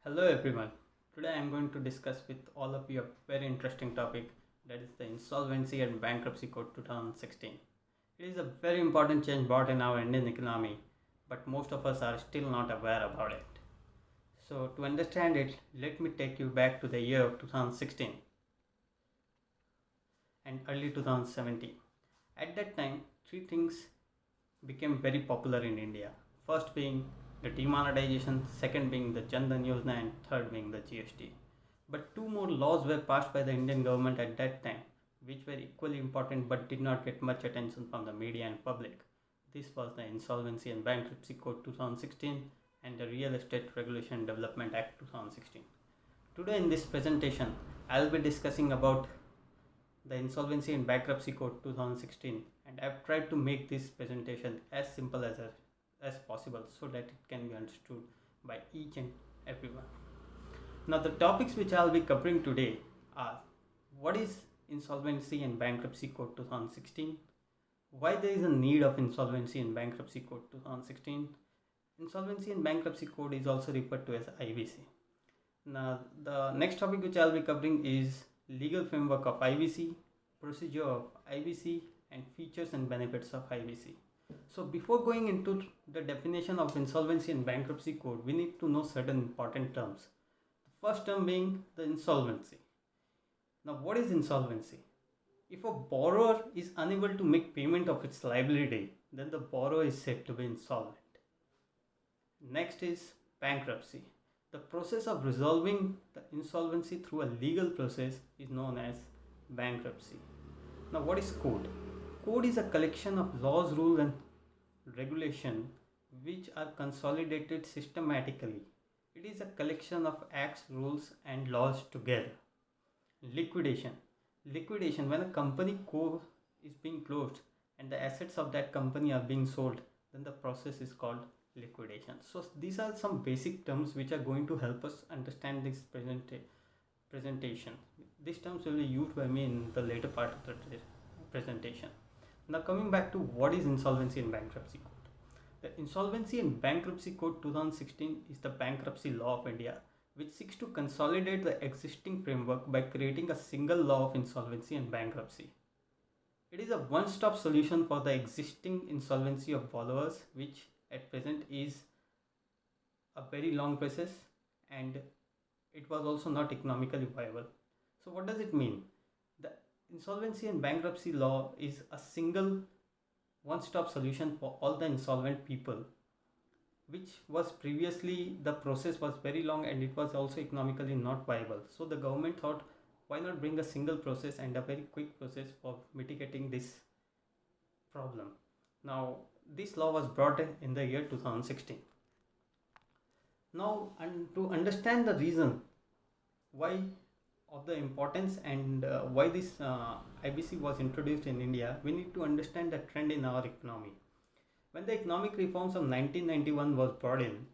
Hello everyone. Today I am going to discuss with all of you a very interesting topic, that is the Insolvency and Bankruptcy Code 2016. It is a very important change brought in our Indian economy, but most of us are still not aware about it. So to understand it, let me take you back to the year of 2016 and early 2017. At that time, three things became very popular in India. First being the demonetization, second being the Jan Dhan Yojana, and third being the GST. But two more laws were passed by the Indian government at that time, which were equally important but did not get much attention from the media and public. This was the Insolvency and Bankruptcy Code 2016 and the Real Estate Regulation and Development Act 2016. Today in this presentation, I will be discussing about the Insolvency and Bankruptcy Code 2016, and I've tried to make this presentation as simple as possible so that it can be understood by each and everyone. Now the topics which I'll be covering today are: what is Insolvency and Bankruptcy Code 2016, why there is a need of Insolvency and Bankruptcy Code 2016. Insolvency and Bankruptcy Code is also referred to as IBC. Now the next topic which I'll be covering is legal framework of IBC, procedure of IBC, and features and benefits of IBC. So before going into the definition of Insolvency and Bankruptcy Code, we need to know certain important terms. The first term being the insolvency. Now what is insolvency? If a borrower is unable to make payment of its liability, then the borrower is said to be insolvent. Next is bankruptcy. The process of resolving the insolvency through a legal process is known as bankruptcy. Now what is code? Code is a collection of laws, rules and regulation which are consolidated systematically. It is a collection of acts, rules and laws together. Liquidation. Liquidation, when a company is being closed and the assets of that company are being sold, then the process is called liquidation. So these are some basic terms which are going to help us understand this presentation. These terms will be used by me in the later part of the presentation. Now coming back to what is Insolvency and Bankruptcy Code. The Insolvency and Bankruptcy Code 2016 is the bankruptcy law of India, which seeks to consolidate the existing framework by creating a single law of insolvency and bankruptcy. It is a one-stop solution for the existing insolvency of borrowers, which at present is a very long process and it was also not economically viable. So what does it mean? The Insolvency and Bankruptcy law is a single one-stop solution for all the insolvent people, which was previously the process was very long and it was also economically not viable. So the government thought, why not bring a single process and a very quick process for mitigating this problem. Now this law was brought in the year 2016. Now, and to understand the reason why of the importance and why this IBC was introduced in India, we need to understand the trend in our economy. When the economic reforms of 1991 was brought in,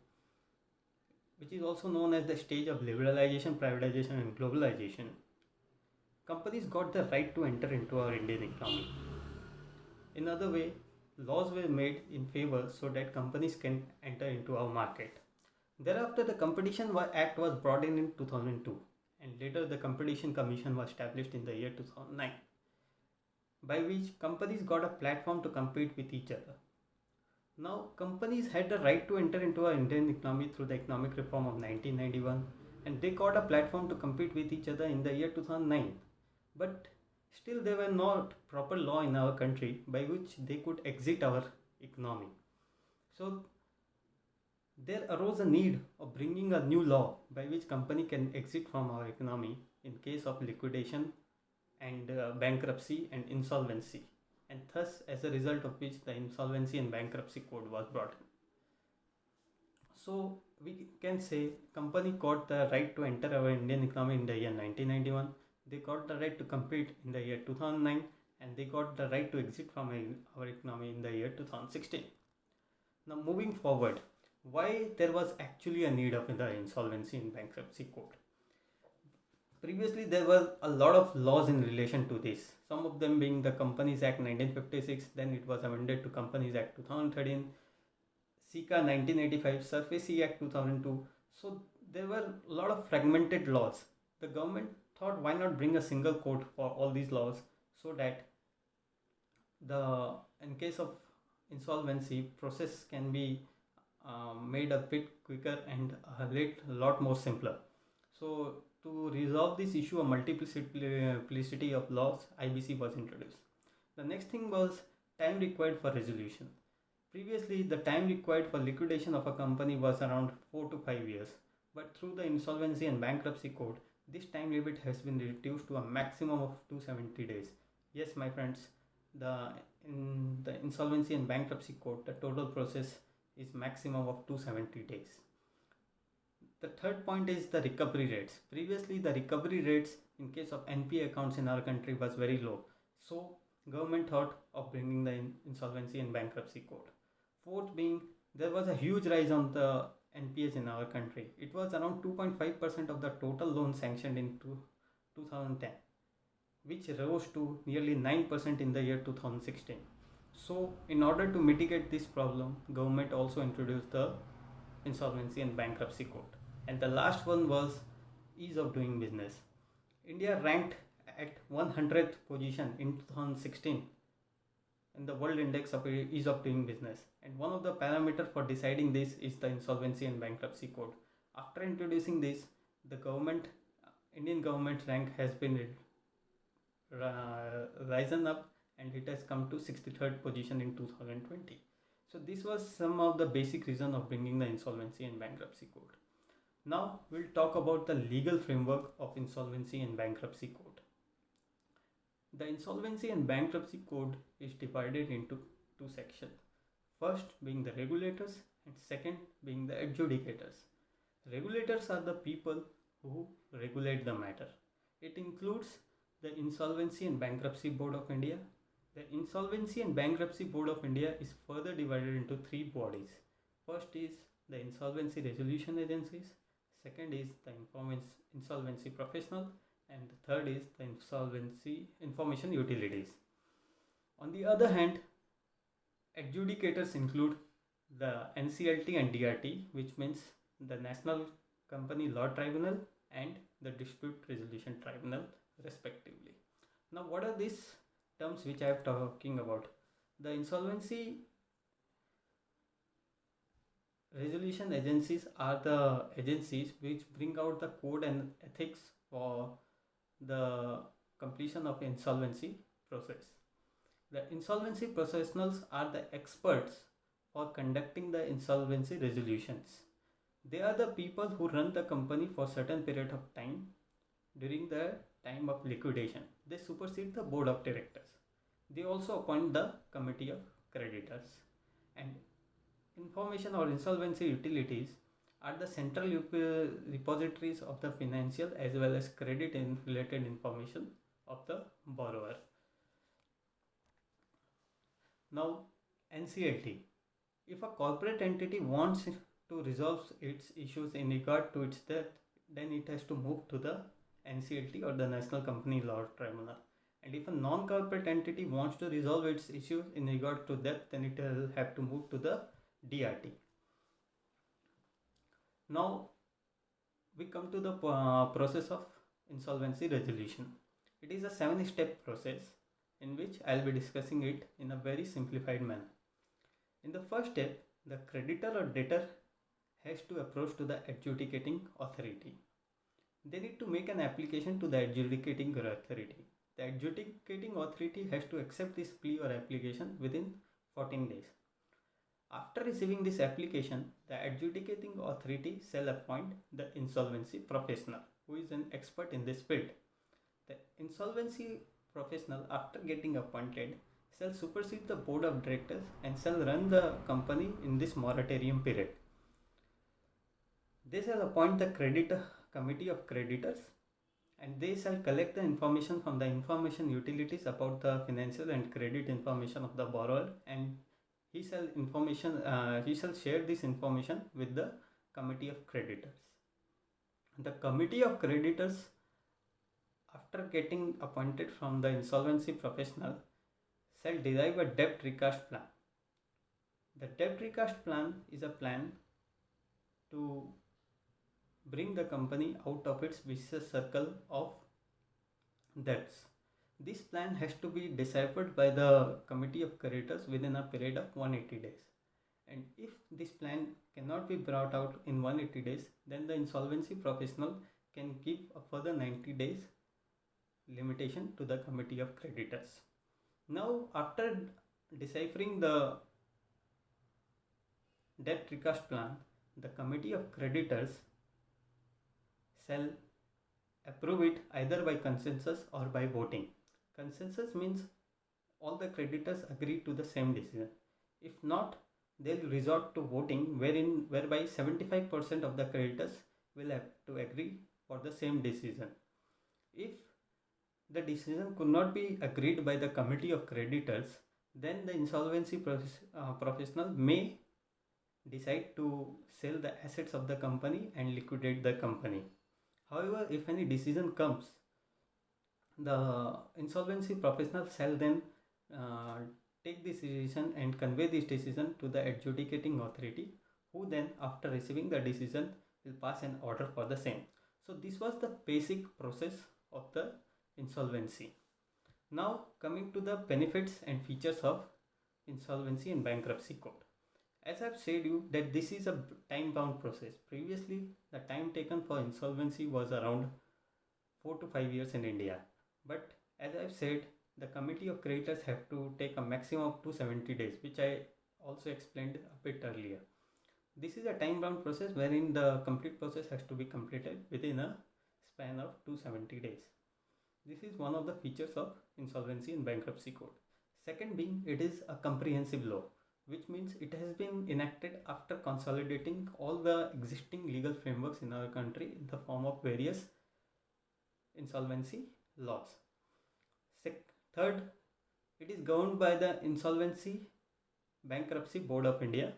which is also known as the stage of liberalization, privatization and globalization, companies got the right to enter into our Indian economy. In other way, laws were made in favor so that companies can enter into our market. Thereafter, the Competition Act was brought in 2002 and later the Competition Commission was established in the year 2009, by which companies got a platform to compete with each other. Now, companies had the right to enter into our Indian economy through the economic reform of 1991 and they got a platform to compete with each other in the year 2009. But still there were not proper law in our country by which they could exit our economy. So there arose a need of bringing a new law by which company can exit from our economy in case of liquidation and bankruptcy and insolvency, and thus as a result of which the Insolvency and Bankruptcy Code was brought in. So we can say company got the right to enter our Indian economy in the year 1991, they got the right to compete in the year 2009 and they got the right to exit from our economy in the year 2016. Now moving forward, why there was actually a need of the Insolvency and Bankruptcy Code. Previously there were a lot of laws in relation to this, some of them being the Companies Act 1956, then it was amended to Companies Act 2013, SICA 1985, Surface Act 2002. So there were a lot of fragmented laws. The government thought, why not bring a single code for all these laws, so that the in case of insolvency process can be made a bit quicker and a lot more simpler. So to resolve this issue of multiplicity of laws, IBC was introduced. The next thing was time required for resolution. Previously, the time required for liquidation of a company was around 4 to 5 years, but through the Insolvency and Bankruptcy Code, this time limit has been reduced to a maximum of 270 days. Yes, my friends, the in the Insolvency and Bankruptcy Code, the total process is maximum of 270 days. The third point is the recovery rates. Previously, the recovery rates in case of NPA accounts in our country was very low. So, government thought of bringing the Insolvency and Bankruptcy Code. Fourth being, there was a huge rise on the NPAs in our country. It was around 2.5% of the total loans sanctioned in 2010, which rose to nearly 9% in the year 2016. So, in order to mitigate this problem, government also introduced the Insolvency and Bankruptcy Code. And the last one was ease of doing business. India ranked at 100th position in 2016 in the World Index of Ease of Doing Business. And one of the parameters for deciding this is the Insolvency and Bankruptcy Code. After introducing this, the Indian government rank has been risen up, and it has come to 63rd position in 2020. So this was some of the basic reason of bringing the Insolvency and Bankruptcy Code. Now we'll talk about the legal framework of Insolvency and Bankruptcy Code. The Insolvency and Bankruptcy Code is divided into two sections. First being the regulators and second being the adjudicators. Regulators are the people who regulate the matter. It includes the Insolvency and Bankruptcy Board of India. The Insolvency and Bankruptcy Board of India is further divided into three bodies. First is the Insolvency Resolution Agencies, second is the Insolvency Professional, and the third is the Insolvency Information Utilities. On the other hand, adjudicators include the NCLT and DRT, which means the National Company Law Tribunal and the Dispute Resolution Tribunal respectively. Now what are these terms which I am talking about? The insolvency resolution agencies are the agencies which bring out the code and ethics for the completion of insolvency process. The insolvency professionals are the experts for conducting the insolvency resolutions. They are the people who run the company for certain period of time during the time of liquidation. They supersede the board of directors. They also appoint the committee of creditors. And information or insolvency utilities are the central repositories of the financial as well as credit and related information of the borrower. Now, NCLT. If a corporate entity wants to resolve its issues in regard to its debt, then it has to move to the NCLT or the National Company Law Tribunal. And if a non-corporate entity wants to resolve its issues in regard to debt, then it will have to move to the DRT. Now we come to the process of insolvency resolution. It is a 7-step process in which I will be discussing it in a very simplified manner. In the first step, the creditor or debtor has to approach to the adjudicating authority. They need to make an application to the adjudicating authority. The adjudicating authority has to accept this plea or application within 14 days. After receiving this application, the adjudicating authority shall appoint the insolvency professional who is an expert in this field. The insolvency professional, after getting appointed, shall supersede the board of directors and shall run the company in this moratorium period. They shall appoint the committee of creditors, and they shall collect the information from the information utilities about the financial and credit information of the borrower, and he shall share this information with the committee of creditors. The committee of creditors, after getting appointed from the insolvency professional, shall derive a debt recast plan. The debt recast plan is a plan to bring the company out of its vicious circle of debts. This plan has to be deciphered by the committee of creditors within a period of 180 days. And if this plan cannot be brought out in 180 days, then the insolvency professional can give a further 90 days limitation to the committee of creditors. Now, after deciphering the debt recast plan, the committee of creditors shall approve it either by consensus or by voting. Consensus means all the creditors agree to the same decision. If not, they'll resort to voting whereby 75% of the creditors will have to agree for the same decision. If the decision could not be agreed by the committee of creditors, then the insolvency professional may decide to sell the assets of the company and liquidate the company. However, if any decision comes, the insolvency professional shall then take this decision and convey this decision to the adjudicating authority, who then, after receiving the decision, will pass an order for the same. So this was the basic process of the insolvency. Now coming to the benefits and features of insolvency and bankruptcy code. As I've said you that this is a time bound process. Previously the time taken for insolvency was around 4 to 5 years in India, but as I've said, the committee of creditors have to take a maximum of 270 days, which I also explained a bit earlier. This is a time bound process wherein the complete process has to be completed within a span of 270 days. This is one of the features of insolvency and bankruptcy code. Second being, it is a comprehensive law, which means it has been enacted after consolidating all the existing legal frameworks in our country in the form of various insolvency laws. Third, it is governed by the Insolvency Bankruptcy Board of India,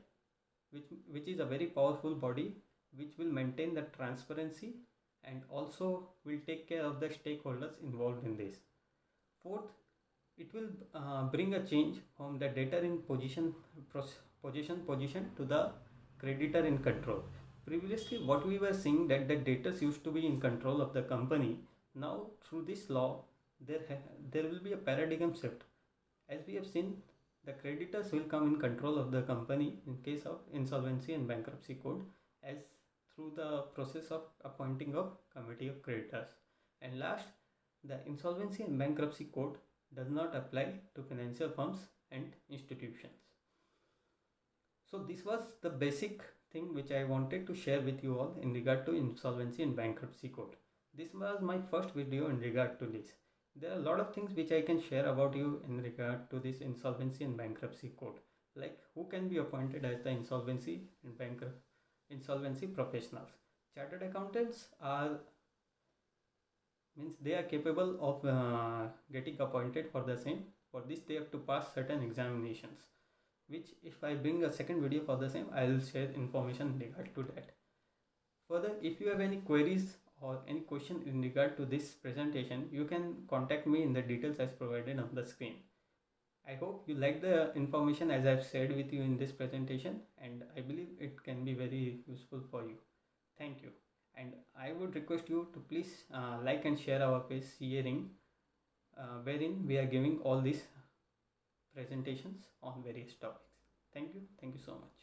which is a very powerful body which will maintain the transparency and also will take care of the stakeholders involved in this. Fourth, it will bring a change from the debtor in position to the creditor in control. Previously, what we were seeing that the debtors used to be in control of the company. Now, through this law, there will be a paradigm shift. As we have seen, the creditors will come in control of the company in case of insolvency and bankruptcy code, as through the process of appointing of committee of creditors. And last, the insolvency and bankruptcy code does not apply to financial firms and institutions. So this was the basic thing which I wanted to share with you all in regard to insolvency and bankruptcy code. This was my first video in regard to this. There are a lot of things which I can share about you in regard to this insolvency and bankruptcy code, like who can be appointed as the insolvency professionals. Chartered accountants they are capable of getting appointed for the same. For this they have to pass certain examinations, which if I bring a second video for the same, I will share information in regard to that. Further, if you have any queries or any question in regard to this presentation, you can contact me in the details as provided on the screen. I hope you like the information as I've shared with you in this presentation, and I believe it can be very useful for you. Thank you. And I would request you to please like and share our page CA Ring, wherein we are giving all these presentations on various topics. Thank you so much.